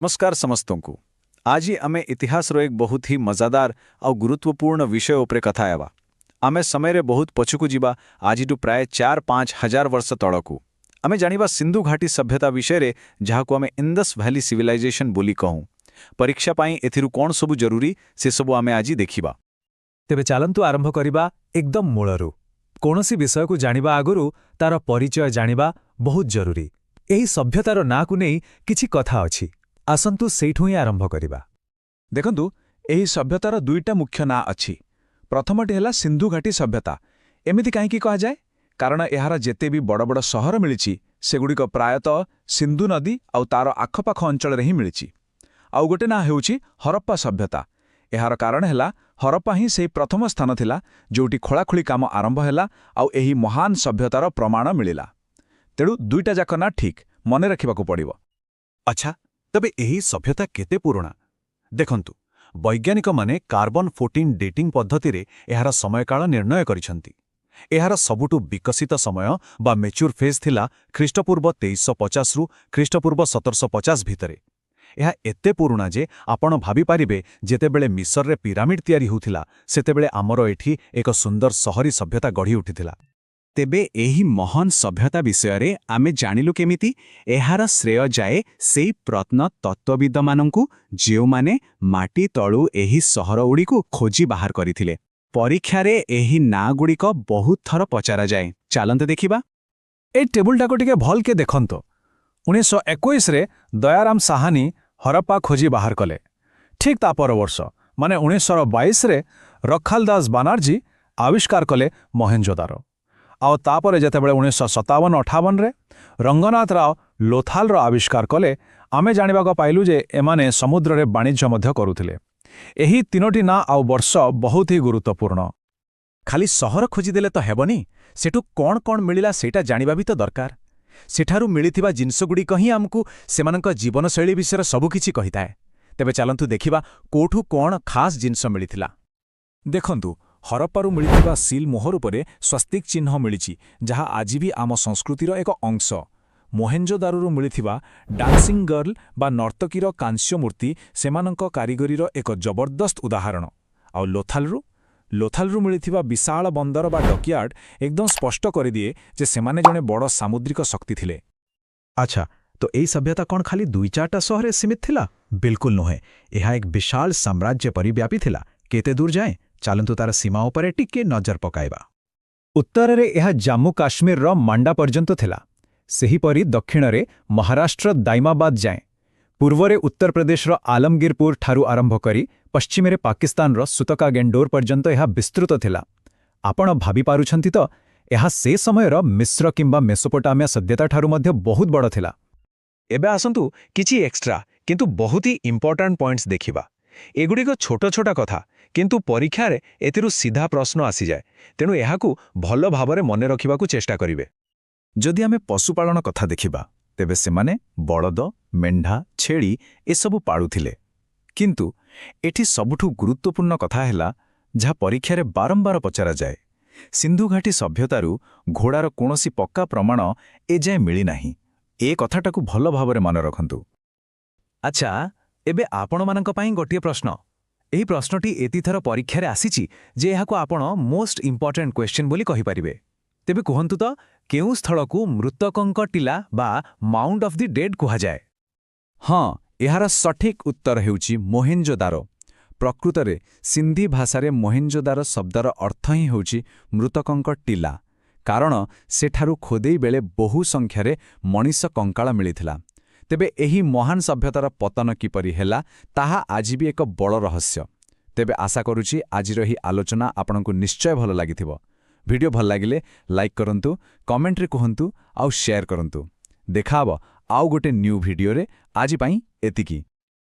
नमस्कार समस्तों आज आमे इतिहास एक बहुत ही मजादार और गुरुत्वपूर्ण विषय उपरे कथा हेबा। आमे समय रे बहुत पछुकु जीवा आजिटु प्राय 4-5 हजार वर्ष तळकु आमे जानिबा सिंधु घाटी सभ्यता विषय रे जहाकु आमे इंडस वैली सिविलाइजेशन बोली कहूं। परीक्षा पाई एथिरु कोन सबु जरूरी से सबु आमे आजि देखिबा। तेबे चालंतु आरंभ करिबा एकदम मूलरू। कोनोसी विषय को जानिबा आगुरु तार परिचय जानिबा बहुत जरूरी। एही सभ्यतार ना को नै किछि कथा अछि। आसंतु सेठु ही आरंभ करिबा। देखंतु एही सभ्यतार दुईटा मुख्य ना अछि। प्रथमटी हेला सिंधु घाटी सभ्यता। एमिति काहेकि कहा जाए कारण एहार जेते भी बड़ बड़ सहर मिलिछि सेगुडिक प्रायतः सिंधु नदी आउ तार आखपाख अंचल रे ही मिलिछि। आउ गोटे ना हेउछि हरप्पा सभ्यता। एहार कारण हेला हरप्पा ही सेही प्रथम स्थान थिला जोटी खोलाखोली काम आरंभ हेला आउ एही महान सभ्यतार प्रमाण मिलिला। तेणु दुईटा जाक ना ठीक मने रखिबाकू पड़िबो। अच्छा तबे एही सभ्यता केते पुराणा देखंतु वैज्ञानिक माने कार्बन 14 डेटिंग पद्धति रे एहार समयकाल निर्णय करिसंती। एहार सबुटु विकसित समय बा मैच्योर फेज थिला ख्रीष्टपूर्व 2350 रु ख्रीष्टपूर्व 1750 भितरे। एहा एते पुराणा जे आपण भाबी पारिबे जेतेबेले मिस्र रे पिरामिड तयारी होउथिला सेतेबेले आमरो एठी एक सुंदर सहरी सभ्यता गढ़ी उठिथिला। तेबे एही महान सभ्यता विषय रे आमे जानिलु केमिति एहार श्रेय जाए सेई प्रत्नतत्त्वविद मानंकु जेउ माने माटी तळु एही सहर उडीकु खोजी बाहर करिथिले। परीक्षा रे एही ना गुडीक बहुत थर पचारा जाए। चालंत देखिबा। ए टेबुल टाको टिके भल के देखंतो। 1921 रे दयाराम साहानी हरप्पा खोजी बाहर कले। ठीक ता पर वर्ष माने 1922 रे रखालदास बानार्जी आविष्कार कले मोहेंजोदारो। आउ तापरे जेतेबेले 1957-58 रे रंगनाथ राव लोथाल रो आविष्कार कले आमे जानिबाको पाइलु जे एमाने समुद्र रे वाणिज्य मध्य करुथिले। एही तीनोटी ना आउ वर्ष बहुत ही गुरुत्वपूर्ण। खाली सहर खोजी देले तो हेबनी सेटु कोन कोन मिलिला सेटा जानिबा भी तो दरकार। सेठारु मिलिथिबा जिंसगुडी कहीं आमकु सेमानक जीवनशैली विषय सबु किछि कहिताए। तेबे चालंतु देखिबा कोठु कोन खास जिंस मिलिथिला। देखंतु हरप्पारू मिलिथिबा सील मोहर उपरे स्वस्तिक चिन्ह मिलिछि जहा आजि भी आम संस्कृतिर एक अंश। मोहेंजोदारोरू मिलिथिबा डांसिंग गर्ल बा नर्तकीर कांस्य मूर्ति सेमानक कारीगरीर एक जबरदस्त उदाहरण। आउ लोथालरू मिलिथिबा विशाल बंदर बा डकयार्ड एकदम स्पष्ट कर दिए जे सेमाने जने बड़ सामुद्रिक शक्ति थिले। अच्छा तो एई सभ्यता कौन खाली 2-4टा सहरे सीमित थिला? बिल्कुल नुहे। एहा एक विशाल साम्राज्य परिव्यापी थिला। केते दूर जाए चालंतु तार सीमा उपरे टिके नजर पकाइबा। उत्तर रे एहा जम्मू काश्मीर रो मांडा पर्यंत थिला। सेहीपरि दक्षिण रे महाराष्ट्र दाइमाबाद जाए। पूर्व रे उत्तर प्रदेश रो आलमगीरपुर ठारू आरंभ करी पश्चिम रे पाकिस्तान रो सुतका गेंडोर पर्यंत एहा विस्तृत थिला। आपण भाबी पारुछंती तो एहा से समय रो मिस्र किंबा मेसोपोटामिया सभ्यता ठारू मध्य बहुत बड़ थिला। एबे आसंतु किछि एक्स्ट्रा किंतु बहुत ही इंपोर्टेंट पॉइंट्स देखिबा। एगुड़िक छोट छोटा कथा किंतु परीक्षा रे एतिरु सीधा प्रश्न आसी जाए। तेणु एहाकु भल भावरे मने रखिबाकु चेष्टा करिवे। जदि आमे पशुपालन कथा देखिबा तेबे सेमाने बळद मेंढा छेड़ी एसबु पाळुथिले। किंतु एठी सबुठु गुरुत्वपूर्ण कथा हेला जहा परीक्षा रे बारंबार पचरा जाए। सिंधु घाटी सभ्यतारू घोड़ार कोनोसी पक्का प्रमाण एजाए मिली नाही। ए कथाटाकु भल भावरे मन रखंतु। अच्छा एबे आपण मानक पई गोटिए प्रश्न। एही प्रश्नटी एतिथर परीक्षा रे आसीची जे एहाकु आपण मोस्ट इंपोर्टेंट क्वेश्चन बोली कहि परिबे। तेबे कहंतु तो केउ स्थळकु मृतकंक टीला बा माउंट ऑफ द डेड कुहा जाए? हाँ एहार सठिक उत्तर हेउची मोहेंजोदारो। प्रकृत रे सिंधी भाषा रे मोहेंजोदारो शब्दर अर्थ ही हेउची मृतकंक टीला। कारण सेठारु खोदेई बेले बहु संख्या रे मनीष कंकाळ मिलिथिला। तेबे एही महान सभ्यतार पतन किपरि हेला ताहा आज भी एक बड़ रहस्य। तेबे आशा करुछि आजिर ही आलोचना आपनकु निश्चय भल लागिथिबो। वीडियो भल लागिले लाइक करंतु, कमेंट रे कहंतु आउ शेयर करंतु। देखाबो आउ गोटे न्यू वीडियो रे। आज पई एतिकी।